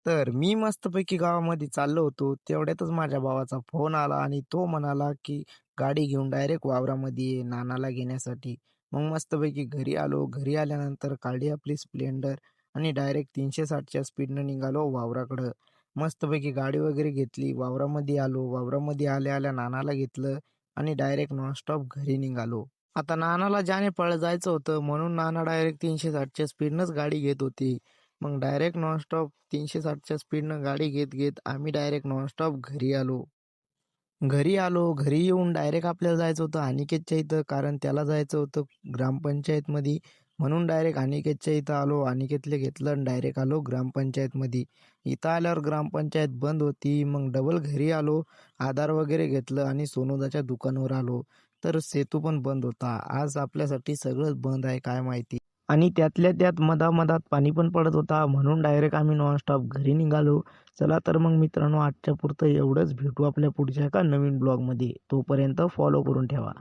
तर मी मस्तपैकी गावामध्ये चाललो होतो. तेवढ्यातच माझ्या भावाचा फोन आला आणि तो म्हणाला, की गाडी घेऊन डायरेक्ट वावरामध्ये ये नानाला घेण्यासाठी. मग मस्तपैकी घरी आलो. घरी आल्यानंतर काढली आपली स्प्लेंडर आणि डायरेक्ट 360च्या स्पीडनं निघालो वावराकडं. मस्तपैकी गाडी वगैरे घेतली. वावरामध्ये आलो. वावरामध्ये आल्या-आल्या नानाला घेतलं आणि डायरेक्ट नॉनस्टॉप घरी निघालो. आता नानाला जाने-पळ जायचं होतं म्हणून नाना डायरेक्ट 360च्या स्पीडनंच गाडी घेत होते. मग डायरेक्ट नॉनस्टॉप 360च्या स्पीडनं गाडी घेत-घेत आम्ही डायरेक्ट नॉनस्टॉप घरी आलो. घरी आलो. घरी येऊन डायरेक्ट आपल्याला जायचं होतं अनिकेतच्या इथं, कारण त्याला जायचं होतं ग्रामपंचायतमध्ये. म्हणून डायरेक्ट अनिकेतच्या इथं आलो. अनिकेतला घेतलं आणि डायरेक्ट आलो ग्रामपंचायतमध्ये. इथं आल्यावर ग्रामपंचायत बंद होती. मग डबल घरी आलो. आधार वगैरे घेतलं आणि सोनुदाच्या दुकानावर आलो. तर सेतू पण बंद होता. आज आपल्यासाठी सगळंच बंद आहे काय माहिती. आणि त्यातल्या त्यात मधामधात पाणी पण पडत होता. म्हणून डायरेक्ट आम्ही नॉनस्टॉप घरी निघालो. चला तर मग मित्रांनो, आजच्या पुरतं एवढंच. भेटू आपल्या पुढच्या एका नवीन ब्लॉगमध्ये. तोपर्यंत फॉलो करून ठेवा.